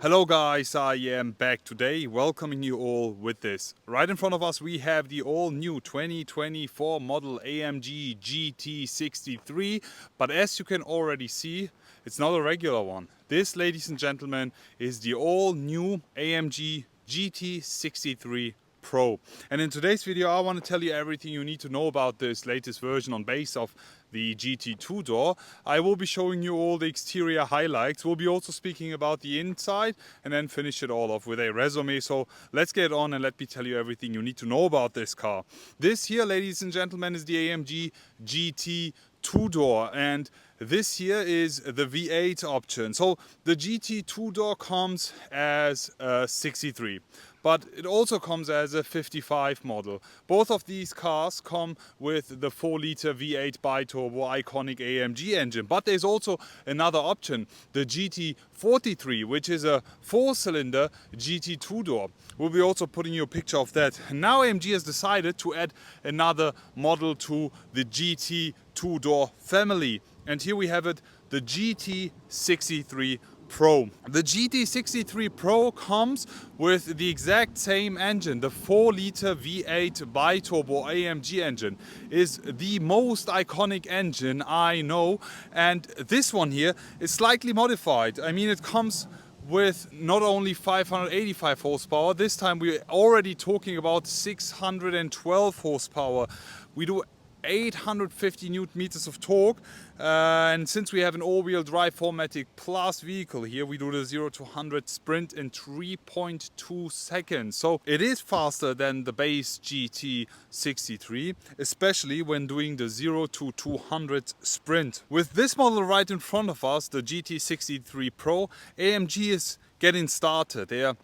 Hello guys, I am back today welcoming you all with this. Right in front of us we have the all new 2024 model AMG GT63, but as you can already see, it's not a regular one. This, ladies and gentlemen, is the all new AMG GT63 Pro. And in today's video I want to tell you everything you need to know about this latest version on base of the GT two-door. I will be showing you all the exterior highlights. We'll be also speaking about the inside and then finish it all off with a resume. So let's get on and let me tell you everything you need to know about this car. This here, ladies and gentlemen, is the AMG GT two-door, and this here is the V8 option. So the GT two-door comes as a 63, but it also comes as a 55 model. Both of these cars come with the 4-liter V8 bi-turbo iconic AMG engine, but there's also another option, the GT43, which is a 4-cylinder GT two-door. We'll be also putting you a picture of that. Now AMG has decided to add another model to the GT two-door family, and here we have it, the GT63 Pro. The GT63 Pro comes with the exact same engine. The 4-liter V8 bi-turbo AMG engine is the most iconic engine I know, and this one here is slightly modified. I mean, it comes with not only 585 horsepower, this time we're already talking about 612 horsepower. We do 850 Newton meters of torque, and since we have an all-wheel drive 4MATIC Plus vehicle here, we do the 0 to 100 sprint in 3.2 seconds. So it is faster than the base GT63, especially when doing the 0 to 200 sprint. With this model right in front of us, the GT63 Pro, AMG is getting started. They are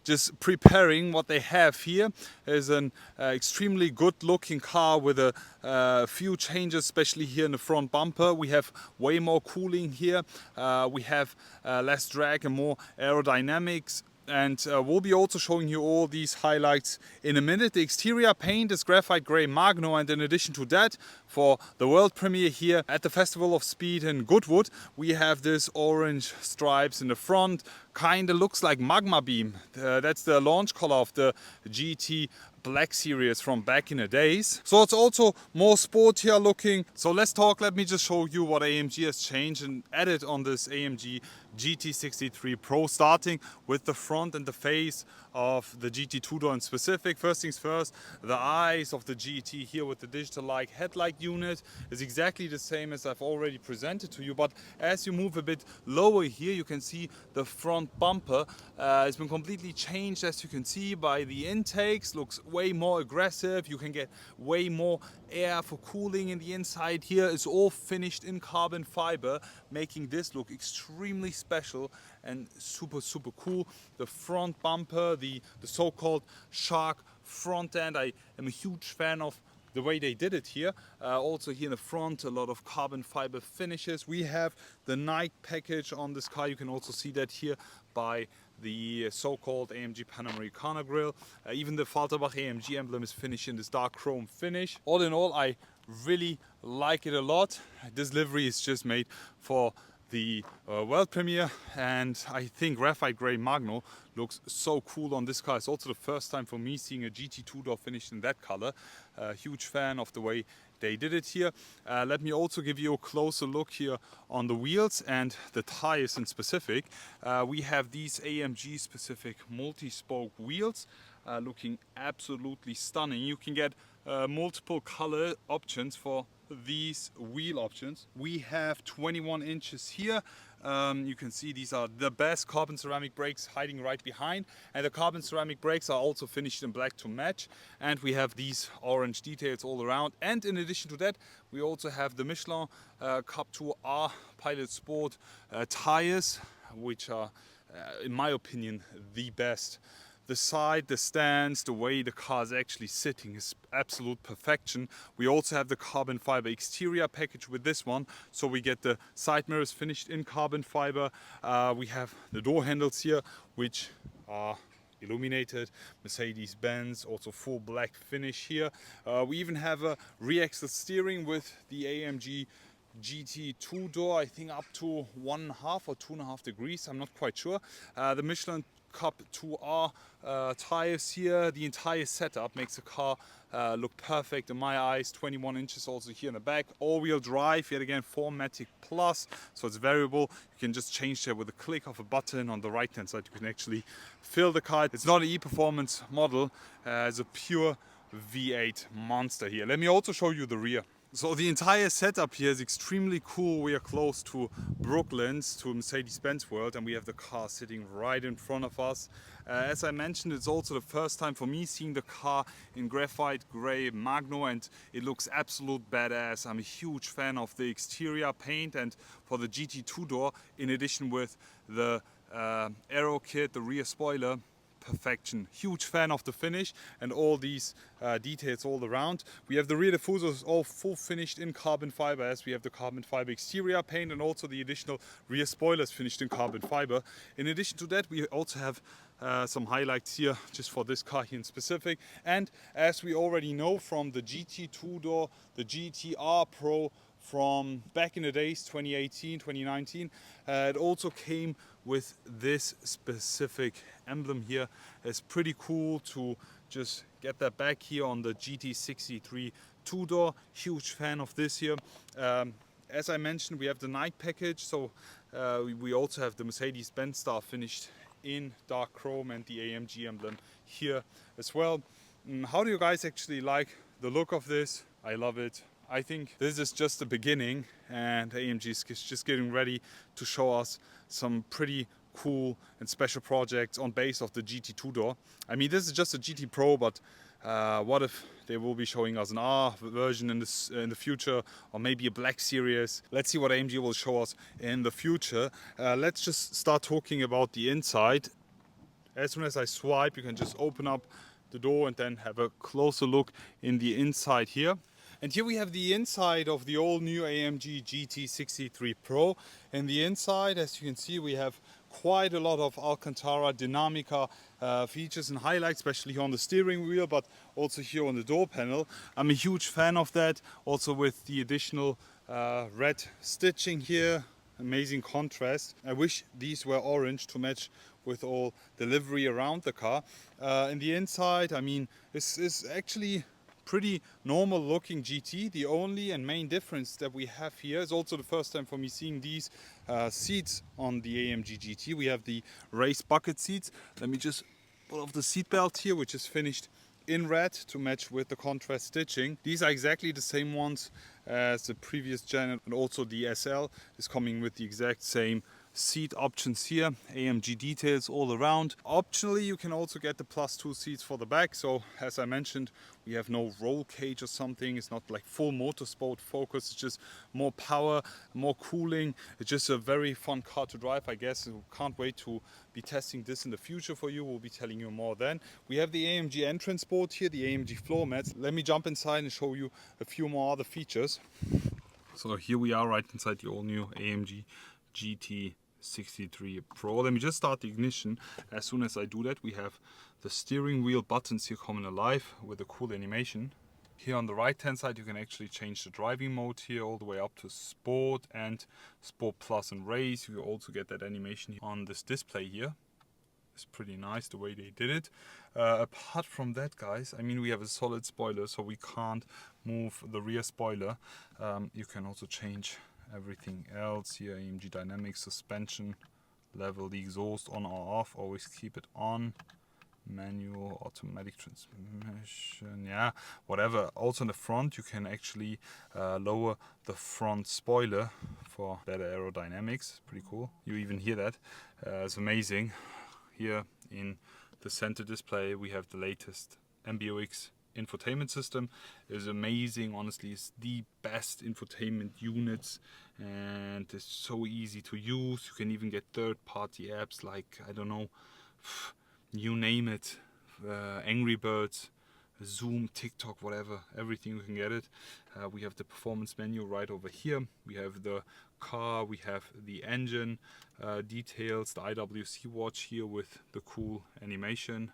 just preparing. What they have here is an extremely good looking car with a few changes, especially here in the front bumper. We have way more cooling here, we have less drag and more aerodynamics. And we'll be also showing you all these highlights in a minute. The exterior paint is graphite grey magno, and in addition to that, for the world premiere here at the Festival of Speed in Goodwood, we have this orange stripes in the front. Kinda looks like magma beam. That's the launch color of the GT Black series from back in the days. So it's also more sportier looking. So let me just show you what AMG has changed and added on this AMG GT63 Pro, starting with the front and the face of the GT two-door in specific. First things first, the eyes of the GT here with the digital-like headlight unit is exactly the same as I've already presented to you, but as you move a bit lower here, you can see the front bumper has been completely changed, as you can see by the intakes. Looks way more aggressive. You can get way more air for cooling in the inside. Here is all finished in carbon fiber, making this look extremely special and super cool. The front bumper, the so-called shark front end, I am a huge fan of the way they did it here. Also here in the front, a lot of carbon fiber finishes. We have the night package on this car. You can also see that here by the so-called AMG Panamericana grille. Even the Affalterbach AMG emblem is finished in this dark chrome finish. All in all, I really like it a lot. This livery is just made for the world premiere, and I think graphite grey magno looks so cool on this car. It's also the first time for me seeing a GT two-door finished in that color. Huge fan of the way they did it here. Let me also give you a closer look here on the wheels and the tires in specific. We have these AMG specific multi-spoke wheels, looking absolutely stunning. You can get multiple color options for these wheel options. We have 21 inches here. You can see these are the best carbon ceramic brakes hiding right behind, and the carbon ceramic brakes are also finished in black to match, and we have these orange details all around. And in addition to that, we also have the Michelin Cup 2R Pilot Sport tires, which are in my opinion the best. The side, the stance, the way the car is actually sitting is absolute perfection. We also have the carbon fiber exterior package with this one, so we get the side mirrors finished in carbon fiber. We have the door handles here, which are illuminated, Mercedes-Benz, also full black finish here. We even have a rear axle steering with the AMG GT two-door, I think up to 1.5 or 2.5 degrees, I'm not quite sure. The Michelin Cup 2R tires here, the entire setup makes the car look perfect in my eyes. 21 inches also here in the back. All-wheel drive, yet again 4MATIC Plus, so it's variable. You can just change that with a click of a button on the right hand side. You can actually fill the car. It's not an E-Performance model, it's a pure V8 monster here. Let me also show you the rear. So the entire setup here is extremely cool. We are close to Brooklands, to Mercedes-Benz World, and we have the car sitting right in front of us. As I mentioned, it's also the first time for me seeing the car in graphite grey Magno, and it looks absolute badass. I'm a huge fan of the exterior paint, and for the GT two-door, in addition with the aero kit, the rear spoiler, perfection. Huge fan of the finish and all these details all around. We have the rear diffusers all full finished in carbon fiber, as we have the carbon fiber exterior paint and also the additional rear spoilers finished in carbon fiber. In addition to that, we also have some highlights here just for this car here in specific. And as we already know from the GT two-door, the GTR Pro from back in the days, 2018, 2019, it also came with this specific emblem here. It's pretty cool to just get that back here on the GT63 two-door. Huge fan of this here. As I mentioned, we have the night package, so we also have the Mercedes-Benz star finished in dark chrome and the AMG emblem here as well. How do you guys actually like the look of this? I love it. I think this is just the beginning, and AMG is just getting ready to show us some pretty cool and special projects on base of the GT two-door. I mean, this is just a GT Pro, but what if they will be showing us an R version in the future, or maybe a Black Series? Let's see what AMG will show us in the future. Let's just start talking about the inside. As soon as I swipe, you can just open up the door and then have a closer look in the inside here. And here we have the inside of the all new AMG GT63 Pro. In the inside, as you can see, we have quite a lot of Alcantara Dinamica features and highlights, especially here on the steering wheel, but also here on the door panel. I'm a huge fan of that, also with the additional red stitching here. Amazing contrast. I wish these were orange to match with all the livery around the car. In the inside, I mean, this is actually pretty normal looking GT. The only and main difference that we have here is also the first time for me seeing these seats on the AMG GT. We have the race bucket seats. Let me just pull off the seat belt here, which is finished in red to match with the contrast stitching. These are exactly the same ones as the previous gen, and also the SL is coming with the exact same seat options here. AMG details all around. Optionally, you can also get the +2 seats for the back. So as I mentioned, we have no roll cage or something. It's not like full motorsport focus. It's just more power, more cooling. It's just a very fun car to drive, I guess. Can't wait to be testing this in the future for you. We'll be telling you more then. We have the AMG entrance board here, the AMG floor mats. Let me jump inside and show you a few more other features. So here we are right inside the all new AMG GT63 Pro. Let me just start the ignition. As soon as I do that, we have the steering wheel buttons here coming alive with a cool animation. Here on the right hand side, you can actually change the driving mode here all the way up to Sport and Sport Plus and Race. You also get that animation on this display here. It's pretty nice the way they did it. Apart from that, guys, I mean, we have a solid spoiler, so we can't move the rear spoiler. You can also change everything else here. AMG dynamics, suspension level, the exhaust on or off, always keep it on. Manual, automatic transmission, yeah, whatever. Also in the front, you can actually lower the front spoiler for better aerodynamics. Pretty cool. You even hear that. It's amazing. Here in the center display, we have the latest MBUX infotainment system. Is amazing. Honestly, it's the best infotainment units, and it's so easy to use. You can even get third-party apps like, I don't know, you name it, Angry Birds, Zoom, TikTok, whatever, everything you can get it. We have the performance menu right over here. We have the car, we have the engine details, the IWC watch here with the cool animation.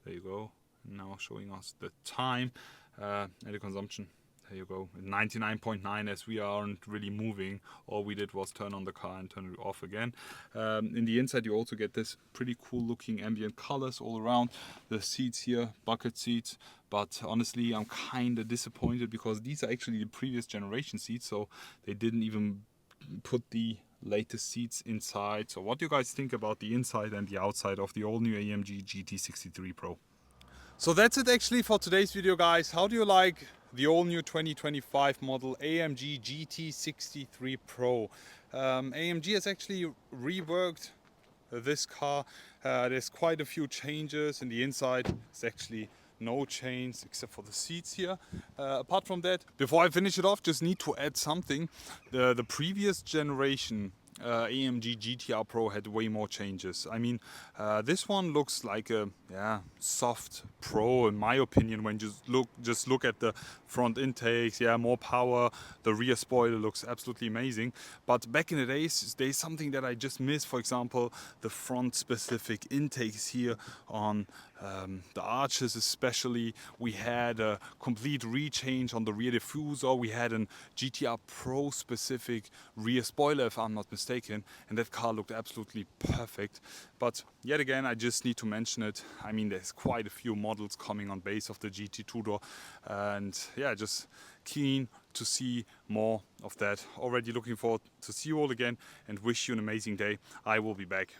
There you go. Now showing us the time and the consumption. there you go, 99.9, as we aren't really moving. All we did was turn on the car and turn it off again. In the inside you also get this pretty cool looking ambient colors all around. The seats here, bucket seats, but honestly I'm kind of disappointed because these are actually the previous generation seats, so they didn't even put the latest seats inside. So what do you guys think about the inside and the outside of the all new AMG GT63 Pro? So that's it actually for today's video, guys. How do you like the all new 2025 model AMG GT63 Pro? AMG has actually reworked this car. There's quite a few changes in the inside. It's actually no change except for the seats here. Apart from that, before I finish it off, just need to add something. The previous generation AMG GTR Pro had way more changes. I mean, this one looks like a soft Pro in my opinion. When you just look at the front intakes, more power. The rear spoiler looks absolutely amazing. But back in the days, there's something that I just missed. For example, the front specific intakes here on the arches especially. We had a complete rechange on the rear diffuser. We had an GTR Pro specific rear spoiler, if I'm not mistaken, and that car looked absolutely perfect. But yet again, I just need to mention it. I mean, there's quite a few models coming on base of the GT two-door, and just keen to see more of that. Already looking forward to see you all again and wish you an amazing day. I will be back